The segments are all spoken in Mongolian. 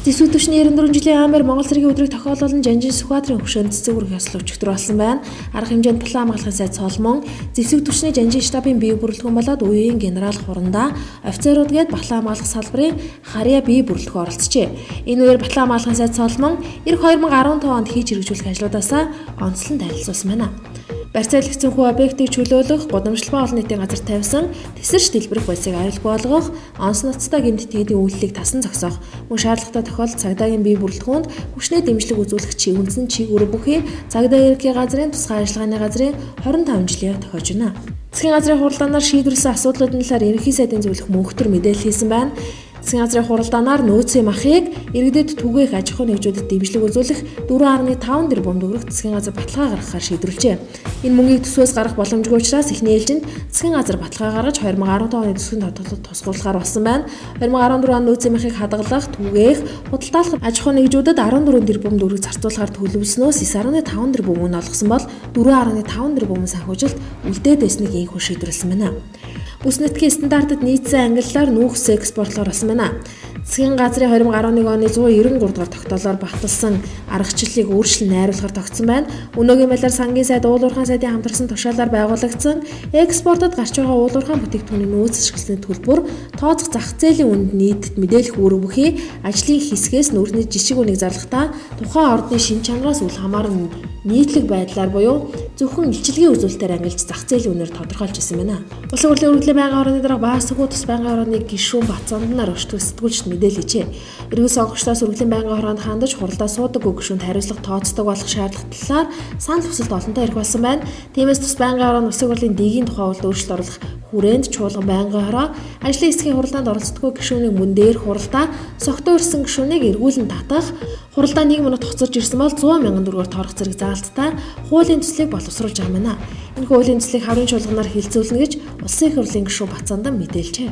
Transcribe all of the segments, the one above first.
Зэвсэг түвшний 94 жилийн аймаар Монгол цэргийн өдрийг тохиолуулан Жанжин Сүхбаатарын хөвшөөнд цэцэг үрг яслал өчигдөр болсон байна. Арга хэмжээнд План хамгаалахын сайд Соломон зэвсэг түвшний Жанжин штабын бие бүрэлдэхүүн болоод үеийн генерал Хурандаа офицерууд гээд План хамгаалах салбарын харьяа бие бүрэлдэхүүн оролцжээ. Энэ үеэр План хамгаалахын сайд Соломон эх 2015 онд хийж хэрэгжүүлэх ажлуудаасаа онцлон танилцуулсан байна. Барьцаал хэцүүн хүү объектыг чөлөөлөх, гудамжлалбаа олон нийтийн газар тавьсан, тесэрч дэлбэрэх байсыг аюулгүй болгох, онц ноцтой гэмтэтгүүдийн үйлдэлийг тасан зогсоох, мөн шаардлагатай тохиолдолд цагдаагийн бие бүрэлдэхүүнд хүчний дэмжлэг үзүүлэх үндсэн чиг үүрэг бүхий цагдаа ерөнхий газрын тусгай ажиллагааны газрын 25 жилийн тохиож байна. Засгийн газрын хуралдаанаар шийдвэрлсэн асуудлуудын талаар ерөнхий сайдын зөвлөх мөнхтөр мэдээлэл хийсэн байна. Засгийн газрын хуралдаанаар нөөцийн махыг иргэдэд түгээх аж ахуйн нэгжүүдэд дэмжлэг үзүүлэх 4.5 тэрбум төгрөг засгийн газар баталгаа гаргахаар шийдвэрлэжээ. Энэ мөнгийг төсвөөс гарах боломжгүй учраас эхний ээлжинд засгийн газар баталгаа гаргаж 2015 оны төсвийн тодтолцоод тусгуулахаар болсон байна. 2014 он нөөцийн махыг хадгалах, түгээх, худалдаалах аж ахуйн нэгжүүдэд 14 тэрбум төгрөг зарцуулахаар төлөвлөснөөс 9.5 тэрбум мөн олгосон бол 4.5 тэрбум санхүүжилт үлдээд байсныг ийхүү шийдвэрлсэн байна. Бүс нутгийн стандартад нийцсэн ангиллаар нүүхс экспортлоор болсон байна. Засгийн газрын 2011 оны 193 дугаар тогтоолоор баталсан аргачлалыг өөрчлөн найруулахаар тогтсон байна. Өнөөгийн байдлаар сангийн сайд, уулуурхайн сайдын хамтарсан тушаалаар байгуулагдсан экспортод гарч байгаа уулуурхайн бүтээгдэхүүний нөөц ашигласны төлбөр тооцох зах зээлийн үнэнд нийтэд мэдээлэх үүрэг бүхий ажлын хэсгээс нүүрний жишг үнийг зарлахдаа тухайн ордны шин чангараас үл хамааран нийтлэг байдлаар буюу зөвхөн илчилгээ үзүүлэлтээр ангилж зах зээлийн үнээр тодорхойлж ирсэн байна. Улсын хурлын өргөдлийн байнгын орны дарга Баас Сөхөө тус байнгын орны гишүүн Бацонднаар өртгөх сэтгүүлчд мэдээлэл хийжээ. Эргүү сонгогчдоос өргөдлийн байнгын ороонд хандаж хуралдаа суудаггүй гишүүнд хариуцлага тооцдог болох шаардлага талаар санал хүсэлт олонтоо ирэх болсон байна. Тиймээс тус байнгын орон улсын хурлын дэгийн тухай улд өөрчлөлт оруулах хүрээнд чуулган байнгын ороо ажлын хэсгийн хуралдаанд оролцдоггүй гишүүнийг мөн дээр хуралдаа согтуу ирсэн гишүүнийг эргүүлэн татах, хуралдаа 1 минут хоцорж ирсэн бол 100 мянган төгрөгөөр торох зэрэг заалттай хуулийн төслийг боловсруулж байгаа юм. Энэ хуулийн төслийг хаврын чуулганаар хилцүүлнэ гэж улсын их хурлын гишүүн Бацондон мэдээлжээ.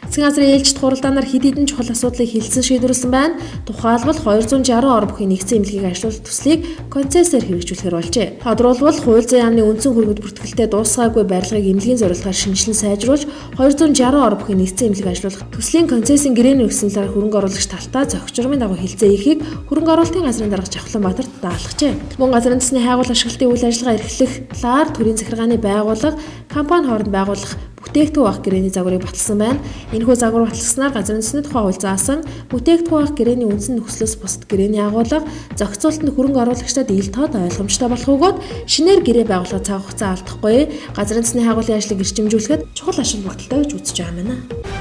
Засгийн газрын ээлжид хуралдаанаар хэд хэдэн чухал асуудлыг хэлсэн шийдвэрлсэн байна. Тухайлбал 260 ор бүхий нэгдсэн эмнэлгийг ажилуулах төслийг концессээр хэрэгжүүлэхээр болжээ. Тодорхойлбол хууль зүйн яамны үндсэн хөргөд бүртгэлтэй дуусгаагүй барилгыг эмнэлгийн зорилгоор шинжилэн сайжруулж 260 ор бүхий нэгдсэн эмнэлгийг ажилуулах төслийн концессийн гэрээний өгсөнлөөр хөрөнгө оруулагч талтай зохиц журмын дагуу хэлцээ хийхийг хөрөнгө оруулалтын газрын дарга Жавхланбаатарт даалгажээ. Мөн газрын төсний хайгуул ашиглалтын үйл ажиллагаа эрхлэх талаар төрийн захиргааны байгууллага компани хооронд байгуулах бүтээгдэхүүн авах гэрээний загварыг баталсан байна. Энэхүү загвар баталснаар газрын төсний тухай хууль заасан бүтээгдэхүүн авах гэрээний үндсэн нөхцлөөс бусад гэрээний агуулга зохицуулалтанд хөрөнгө оруулагчдад ил тод ойлгомжтой болох бөгөөд шинээр гэрээ байгуулахад цаг хугацаа алдахгүй газрын төсний хайгуулын ажлыг эрчимжүүлэхэд чухал ашиг бүрдэлтэй гэж үзэж байгаа юм байна.